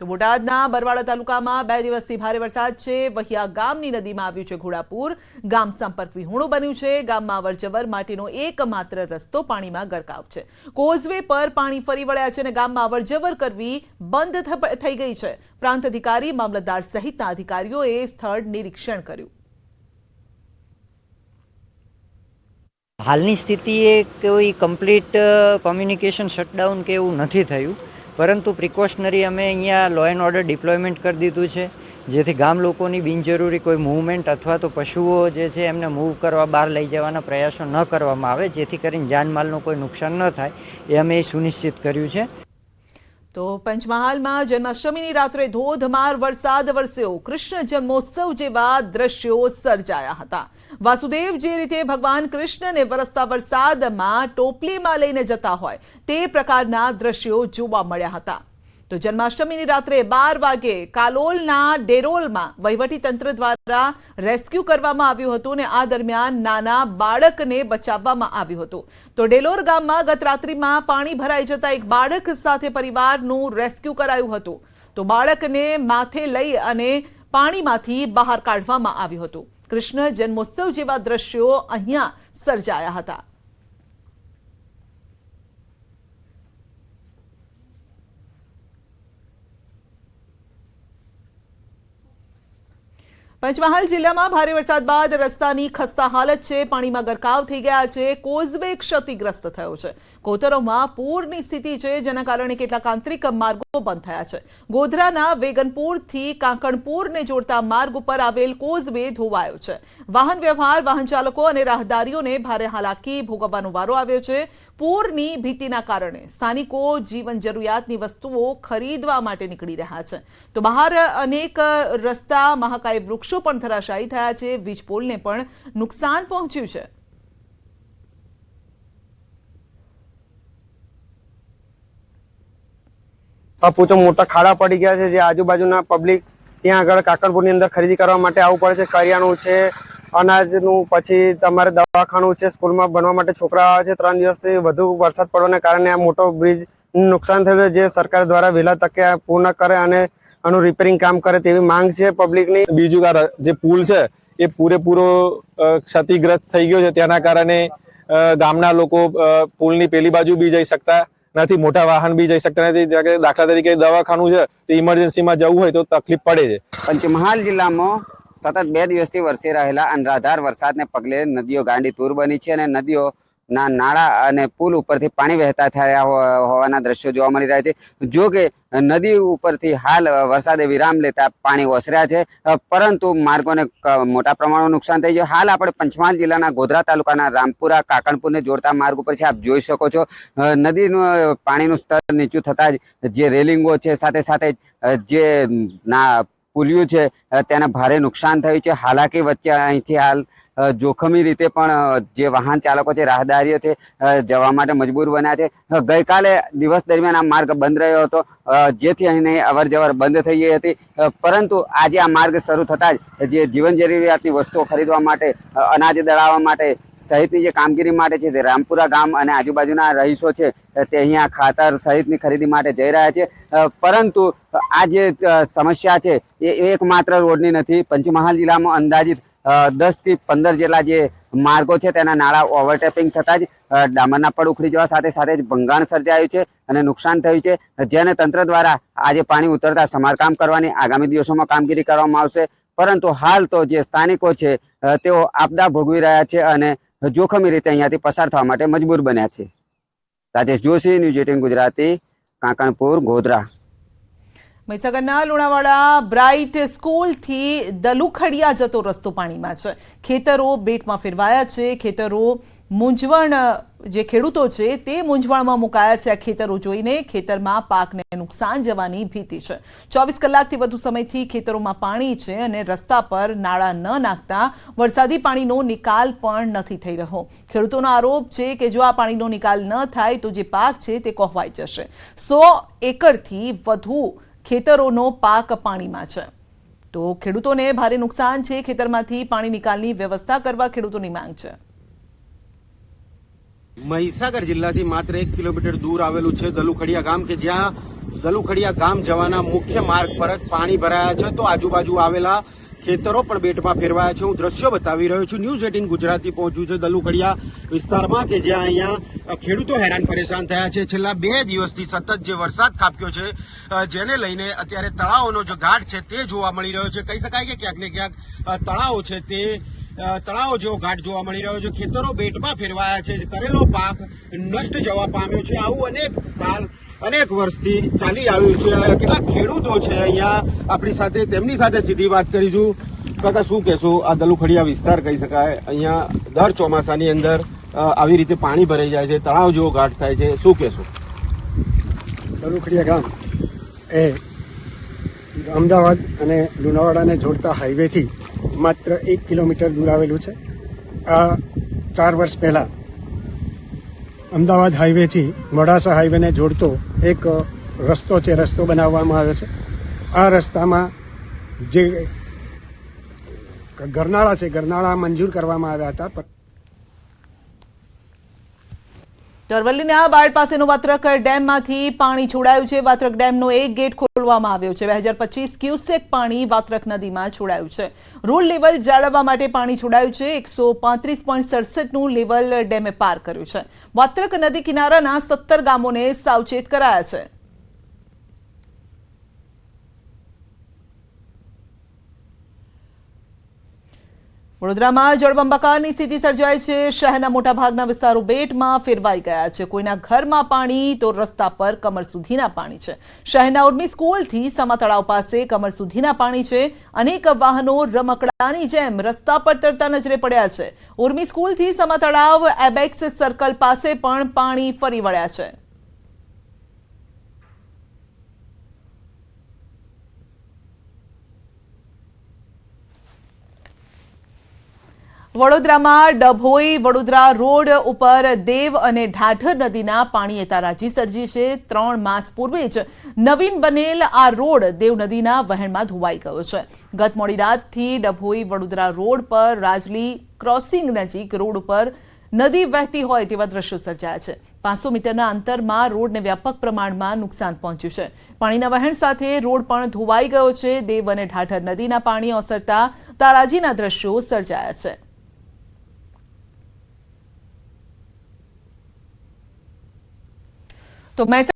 તો બોટાદના બરવાળા તાલુકામાં 2 દિવસથી ભારે વરસાદ છે। વહિયા ગામની નદીમાં આવ્યું છે ઘોડાપૂર। ગામ સંપર્ક વિહોણું બન્યું છે। ગામમાં અવરજવર માટેનો એકમાત્ર રસ્તો પાણીમાં ગરકાવ છે। કોઝવે પર પાણી ફરી વળ્યા છે અને ગામમાં અવરજવર કરવી બંધ થઈ ગઈ છે। પ્રાંત અધિકારી, મામલતદાર સહિતના અધિકારીઓએ સ્થળ નિરીક્ષણ કર્યું। હાલની સ્થિતિએ કોઈ કમ્પ્લીટ કોમ્યુનિકેશન શટડાઉન કે એવું નથી થયું, પરંતુ પ્રિકોશનરી અમે અહીંયા લો એન્ડ ઓર્ડર ડિપ્લોયમેન્ટ કરી દીધું છે, જેથી ગામ લોકોની બિનજરૂરી કોઈ મૂવમેન્ટ અથવા તો પશુઓ જે છે એમને મૂવ કરવા બહાર લઈ જવાના પ્રયાસો ન કરવામાં આવે, જેથી કરીને જાનમાલનું કોઈ નુકસાન ન થાય એ અમે સુનિશ્ચિત કર્યું છે। તો પંચમહાલમાં જન્માષ્ટમીની રાત્રે ધોધમાર વરસાદ વરસ્યો। કૃષ્ણ જન્મોત્સવ જેવા દ્રશ્યો સર્જાયા હતા। વાસુદેવ જે રીતે ભગવાન કૃષ્ણને વરસતા વરસાદમાં ટોપલીમાં લઈને જતા હોય તે પ્રકારના દ્રશ્યો જોવા મળ્યા હતા। તો જન્માષ્ટમીની રાત્રે 12 વાગે કાલોલના ડેરોલમાં વહીવટીતંત્ર દ્વારા રેસ્ક્યુ કરવામાં આવ્યું હતું અને આ દરમિયાન નાના બાળકને બચાવવામાં આવ્યું હતું। તો ડેલોર ગામમાં ગત રાત્રિમાં પાણી ભરાઈ જતા એક બાળક સાથે પરિવારનું રેસ્ક્યુ કરાયું હતું। તો બાળકને માથે લઈ અને પાણીમાંથી બહાર કાઢવામાં આવ્યું હતું। કૃષ્ણ જન્મોત્સવ જેવા દ્રશ્યો અહીંયા સર્જાયા હતા। પંચમહાલ જિલ્લામાં ભારે વરસાદ બાદ રસ્તાની ખસ્તા હાલત છે। પાણીમાં ગરકાવ થઈ ગયા છે। કોઝવે ક્ષતિગ્રસ્ત થયો છે। કોતરોમાં પૂરની સ્થિતિ છે, જેના કારણે કેટલાક આંતરિક માર્ગો બંધ થયા છે। ગોધરાના વેગનપુરથી કાંકણપુરને જોડતા માર્ગ ઉપર આવેલ કોઝવે ધોવાયો છે। વાહન વ્યવહાર, વાહન ચાલકો અને રાહદારીઓને ભારે હાલાકી ભોગવવાનો વારો આવ્યો છે। પૂરની ભીતિના કારણે સ્થાનિકો જીવન જરૂરિયાતની વસ્તુઓ ખરીદવા માટે નીકળી રહ્યા છે। તો બહાર અનેક રસ્તા, મહાકાય વૃક્ષો પણ ધરાશાયી થયા છે। વીજ પોલને પણ નુકસાન પહોંચ્યું છે। પૂછો મોટા ખાડા પડી ગયા છે, જે આજુબાજુના પબ્લિક ત્યાં આગળ કાકણપુરની અંદર ખરીદી કરવા માટે આવવું પડે છે। કરિયાણું છે, અનાજનું, પછી તમારે દવાખાનું છે, સ્કૂલમાં ભણવા માટે છોકરા આવે છે। 3 દિવસથી વધુ વરસાદ પડવાને કારણે આ મોટો બ્રિજ નુકસાન થયું છે, જે સરકાર દ્વારા વહેલા તકે પૂર્ણ કરે અને આનું રિપેરિંગ કામ કરે તેવી માંગ છે પબ્લિકની। બીજું જે પુલ છે એ પૂરેપૂરો ક્ષતિગ્રસ્ત થઈ ગયો છે, તેના કારણે ગામના લોકો પુલની પેલી બાજુ બી જઈ શકતા નથી, મોટા વાહન બી જઈ શકતા નથી। દાખલા તરીકે દવાખાનું છે તો ઇમરજન્સીમાં જવું હોય તો તકલીફ પડે છે। પંચમહાલ જિલ્લામાં સતત 2 દિવસથી વરસી રહેલા અનરાધાર વરસાદને પગલે નદીઓ ગાંડીતુર બની છે અને નદીઓના નાળા અને પુલ ઉપરથી પાણી વહેતા થયા હોવાના દ્રશ્યો જોવા મળી રહ્યા છે। જો કે નદી ઉપરથી હાલ વરસાદે વિરામ લેતા પાણી ઓસર્યા છે, પરંતુ માર્ગોને મોટા પ્રમાણમાં નુકસાન થઈ ગયું। હાલ આપણે પંચમહાલ જિલ્લાના ગોધરા તાલુકાના રામપુરા કાકણપુરને જોડતા માર્ગ ઉપર છે, આપ જોઈ શકો છો। નદીનું પાણીનું સ્તર નીચું થતાં જ જે રેલિંગો છે, સાથે સાથે જે પુલિયું છે તેને ભારે નુકસાન થયું છે। હાલાકી વચ્ચે અહીંથી હાલ જોખમી રીતે પણ જે વાહન ચાલકો છે, રાહદારીઓ છે, જવા માટે મજબૂર બન્યા છે। ગઈકાલે દિવસ દરમિયાન આ માર્ગ બંધ રહ્યો હતો, જેથી અહીંની અવરજવર બંધ થઈ ગઈ હતી, પરંતુ આજે આ માર્ગ શરૂ થતાં જ જે જીવન જરૂરિયાતની વસ્તુઓ ખરીદવા માટે, અનાજ દળાવવા માટે સહિતની જે કામગીરી માટે છે તે રામપુરા ગામ અને આજુબાજુના રહીશો છે તે અહીંયા ખાતર સહિતની ખરીદી માટે જઈ રહ્યા છે। પરંતુ આ જે સમસ્યા છે એ એકમાત્ર રોડની નથી। પંચમહાલ જિલ્લામાં અંદાજિત 10 થી 15 જેટલા જે માર્ગો છે તેના નાળા ઓવરટેપિંગ થતા જ ડામરના પડ ઉખડી જવા સાથે સાથે જ ભંગાણ સર્જાયું છે અને નુકસાન થયું છે, જેને તંત્ર દ્વારા આજે પાણી ઉતરતા સમારકામ કરવાની આગામી દિવસોમાં કામગીરી કરવામાં આવશે। પરંતુ હાલ તો જે સ્થાનિકો છે તેઓ આપદા ભોગવી રહ્યા છે અને જોખમી રીતે અહીંયાથી પસાર થવા માટે મજબૂર બન્યા છે। રાજેશ જોશી, ન્યૂઝ 18 ગુજરાતી, કાંકણપુર, ગોધરા। મહીસાગરના લુણાવાડા બ્રાઇટ સ્કૂલથી દલુખડિયા જતો રસ્તો પાણીમાં છે। ખેતરો બેટમાં ફેરવાયા છે। ખેતરો મૂંઝવણ, જે ખેડૂતો છે તે મૂંઝવણમાં મુકાયા છે। આ ખેતરો જોઈને ખેતરમાં પાકને નુકસાન જવાની ભીતિ છે। 24 કલાકથી વધુ સમયથી ખેતરોમાં પાણી છે અને રસ્તા પર નાળા ન નાખતા વરસાદી પાણીનો નિકાલ પણ નથી થઈ રહ્યો। ખેડૂતોનો આરોપ છે કે જો આ પાણીનો નિકાલ ન થાય તો જે પાક છે તે કોહવાઈ જશે। 100 એકરથી વધુ ખેતરોનો પાક પાણીમાં છે। તો ખેડૂતોને ભારે નુકસાન છે। ખેતરમાંથી પાણી નિકાલની વ્યવસ્થા કરવા ખેડૂતોની માંગ છે। મહીસાગર જિલ્લાથી માત્ર 1 કિલોમીટર દૂર આવેલું છે દલુખડિયા ગામ, કે જ્યાં દલુખડિયા ગામ જવાના મુખ્ય માર્ગ પર જ પાણી ભરાયા છે તો આજુબાજુ આવેલા ખેતરો પણ બેટમાં ફેરવાયા છે. હું દ્રશ્યો બતાવી રહ્યો છું. ન્યૂઝ 18 ગુજરાતી પહોંચ્યું છે દલુખડિયા વિસ્તારમાં કે જ્યાં અહીંયા ખેડૂતો હેરાન પરેશાન થયા છે. છેલ્લા 2 દિવસથી સતત જે વરસાદ ખાબક્યો છે જેને લઈને અત્યારે તળાવોનો જે ઘાટ છે તે જોવા મળી રહ્યો છે. કહી શકાય કે ક્યાંક ને ક્યાંક તળાવો છે તે તળાવ જેવો ઘાટ જોવા મળી રહ્યો છે. ખેતરો બેટમાં ફેરવાયા છે. કરેલો પાક નષ્ટ જવા પામ્યો છે. આવું અનેક વર્ષથી ચાલી આવ્યું છે. કેટલાક ખેડૂતો છે અહીંયા આપણી સાથે, તેમની સાથે સીધી વાત કરીશું. કાકા, શું કહેશો? આ દલુખડિયા વિસ્તાર કહી શકાય, અહીંયા દર ચોમાસાની અંદર આવી રીતે પાણી ભરાઈ જાય છે, તળાવ જેવો ઘાટ થાય છે, શું કહેશો? દલુખડિયા ગામ એ અમદાવાદ અને લુણાવાડાને જોડતા હાઈવેથી માત્ર 1 કિલોમીટર દૂર આવેલું છે. આ 4 વર્ષ પહેલા અમદાવાદ હાઈવેથી મોડાસા હાઈવેને જોડતો એક રસ્તો છે, રસ્તો બનાવવામાં આવ્યો છે. આ રસ્તામાં જે ગરનાળા છે, ગરનાળા મંજૂર કરવામાં આવ્યા હતા. અરવલ્લીના બાળ પાસેનો વાત્રક ડેમમાંથી પાણી છોડાયું છે. વાત્રક ડેમનો એક ગેટ ખોલવામાં આવ્યો છે. 2025 ક્યુસેક પાણી વાત્રક નદીમાં છોડાયું છે. રોડ લેવલ જાળવવા માટે પાણી છોડાયું છે. 135.67 નું લેવલ ડેમે પાર કર્યું છે. વાત્રક નદી કિનારાના 17 ગામોને સાવચેત કરાયા છે. વડોદરામાં જળબંબાકારની સ્થિતિ સર્જાઈ છે. શહેરના મોટાભાગના વિસ્તારો બેટમાં ફેરવાઈ ગયા છે. કોઈના ઘરમાં પાણી તો રસ્તા પર કમર સુધીના પાણી છે. શહેરના ઉર્મી સ્કૂલથી સમા તળાવ પાસે કમર સુધીના પાણી છે. અનેક વાહનો રમકડાની જેમ રસ્તા પર તરતા નજરે પડ્યા છે. ઉર્મી સ્કૂલથી સમા તળાવ એબેક્સ સર્કલ પાસે પણ પાણી ફરી વળ્યા છે. વડોદરામાં ડભોઈ વડોદરા રોડ ઉપર દેવ અને ઢાઢર નદીના પાણીએ તારાજી સર્જી છે. 3 માસ પૂર્વે જ નવીન બનેલ આ રોડ દેવ નદીના વહેણમાં ધોવાઈ ગયો છે. ગત મોડી રાતથી ડભોઈ વડોદરા રોડ પર રાજલી ક્રોસિંગ નજીક રોડ ઉપર નદી વહેતી હોય તેવા દ્રશ્યો સર્જાયા છે. 500 મીટરના અંતરમાં રોડને વ્યાપક પ્રમાણમાં નુકસાન પહોંચ્યું છે. પાણીના વહેણ સાથે રોડ પણ ધોવાઈ ગયો છે. દેવ અને ઢાઢર નદીના પાણી ઓસરતા તારાજીના દ્રશ્યો સર્જાયા છે. તો